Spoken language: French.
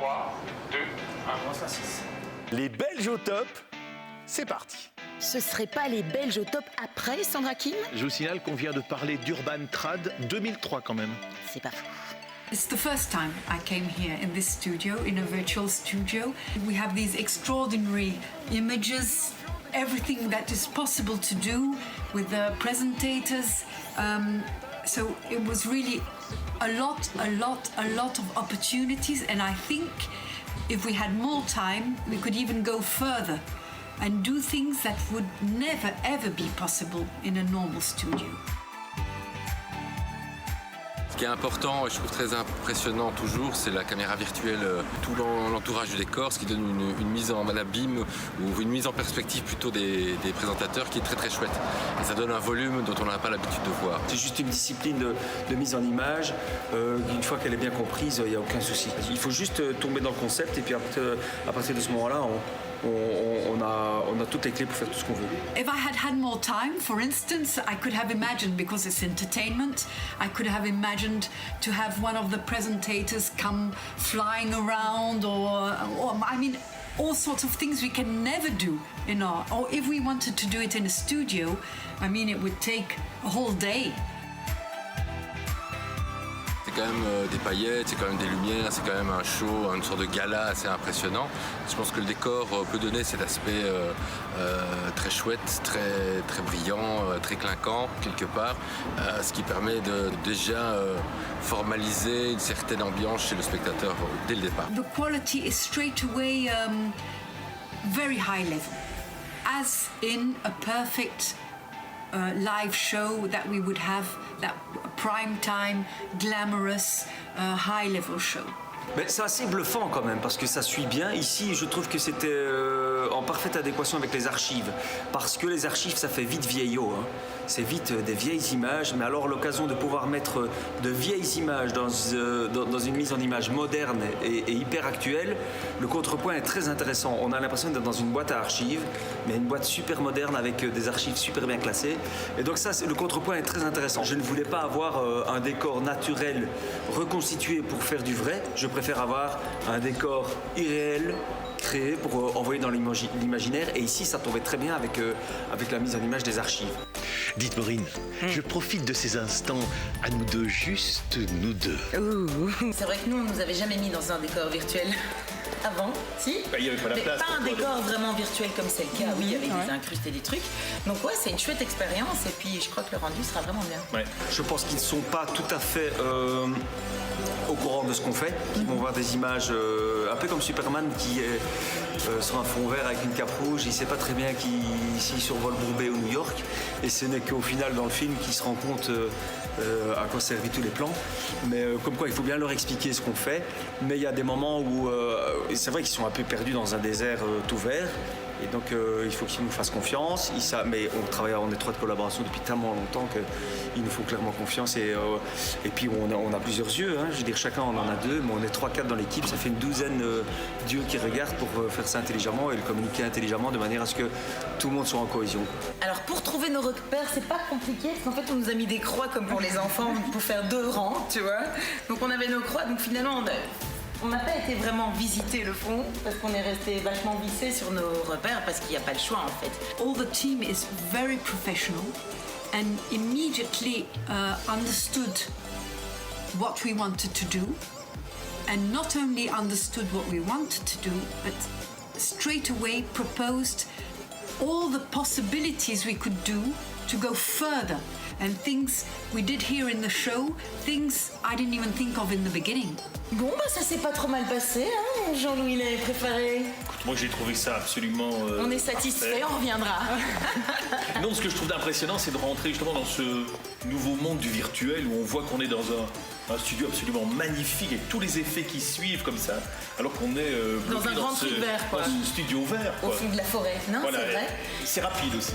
3, 2, 1. Les Belges au top, c'est parti. Ce serait pas les Belges au top après Sandra Kim? Je vous signale qu'on vient de parler d'Urban Trad 2003 quand même. C'est pas faux. It's the first time I came here in this studio, in a virtual studio. We have these extraordinary images, everything that is possible to do with the presentators. So it was really a lot of opportunities, and I think if we had more time, we could even go further and do things that would never ever be possible in a normal studio. Ce qui est important et je trouve très impressionnant toujours, c'est la caméra virtuelle, tout l'entourage du décor, ce qui donne une mise en abîme ou une mise en perspective plutôt des présentateurs qui est très très chouette. Et ça donne un volume dont on n'a pas l'habitude de voir. C'est juste une discipline de mise en image. Une fois qu'elle est bien comprise, il n'y a aucun souci. Il faut juste tomber dans le concept et puis à partir de ce moment-là, on a toutes les clés pour faire tout ce qu'on veut. If I had more time, for instance, I could have imagined, because it's entertainment, I could have imagined to have one of the presentators come flying around or I mean, all sorts of things we can never do in our, or if we wanted to do it in a studio, I mean, it would take a whole day. C'est quand même des paillettes, c'est quand même des lumières, c'est quand même un show, une sorte de gala assez impressionnant. Je pense que le décor peut donner cet aspect très chouette, très brillant, très clinquant quelque part, ce qui permet de déjà formaliser une certaine ambiance chez le spectateur dès le départ. The quality is straight away very high level, as in a perfect live show that we would have, that prime time, glamorous, high level show. Mais c'est assez bluffant quand même parce que ça suit bien. Ici, je trouve que c'était en parfaite adéquation avec les archives. Parce que les archives, ça fait vite vieillot. Hein. C'est vite des vieilles images. Mais alors, l'occasion de pouvoir mettre de vieilles images dans une mise en image moderne et hyper actuelle, le contrepoint est très intéressant. On a l'impression d'être dans une boîte à archives, mais une boîte super moderne avec des archives super bien classées. Et donc ça, le contrepoint est très intéressant. Je ne voulais pas avoir un décor naturel reconstitué pour faire du vrai. Je préfère avoir un décor irréel créé pour envoyer dans l'imaginaire. Et ici, ça tombait très bien avec la mise en image des archives. Dites Maureen, je profite de ces instants à nous deux, juste nous deux. C'est vrai que nous, on nous avait jamais mis dans un décor virtuel. Avant, si? Il n'y avait pas la place. Pas un décor vraiment virtuel comme c'est le cas, oui, avec des incrustés, des trucs. Donc ouais, c'est une chouette expérience et puis je crois que le rendu sera vraiment bien. Ouais. Je pense qu'ils ne sont pas tout à fait au courant de ce qu'on fait. Ils vont voir des images un peu comme Superman qui est sur un fond vert avec une cape rouge. Il ne sait pas très bien s'il survole Bombay ou New York. Et ce n'est qu'au final dans le film qu'il se rend compte à quoi servent tous les plans. Mais comme quoi, il faut bien leur expliquer ce qu'on fait. Mais il y a des moments où c'est vrai qu'ils sont un peu perdus dans un désert tout vert. Et donc il faut qu'ils nous fassent confiance. Mais on travaille en étroite collaboration depuis tellement longtemps qu'ils nous font clairement confiance. Et puis on a plusieurs yeux. Hein. Je veux dire, chacun on en a deux, mais on est 3-4 dans l'équipe. Ça fait une douzaine d'yeux qui regardent pour faire ça intelligemment et le communiquer intelligemment de manière à ce que tout le monde soit en cohésion. Alors pour trouver nos repères, c'est pas compliqué parce qu'en fait on nous a mis des croix comme pour les enfants pour faire 2 rangs, tu vois. Donc on avait nos croix. Donc finalement on n'a pas été vraiment visiter le fond parce qu'on est resté vachement vissé sur nos repères parce qu'il n'y a pas le choix en fait. All the team is very professional and immediately understood what we wanted to do, and not only understood what we wanted to do, but straight away proposed all the possibilities we could do to go further, and things we did here in the show, things I didn't even think of in the beginning. Bon, bah ça s'est pas trop mal passé, hein, Jean-Louis l'avait préparé. Moi j'ai trouvé ça absolument on est satisfait, parfait. on reviendra. Non, ce que je trouve impressionnant, c'est de rentrer justement dans ce nouveau monde du virtuel où on voit qu'on est dans un studio absolument magnifique avec tous les effets qui suivent comme ça, alors qu'on est dans un grand truc vert, quoi. Dans un studio vert, quoi. Au fond de la forêt, non, voilà, c'est vrai. c'est rapide aussi.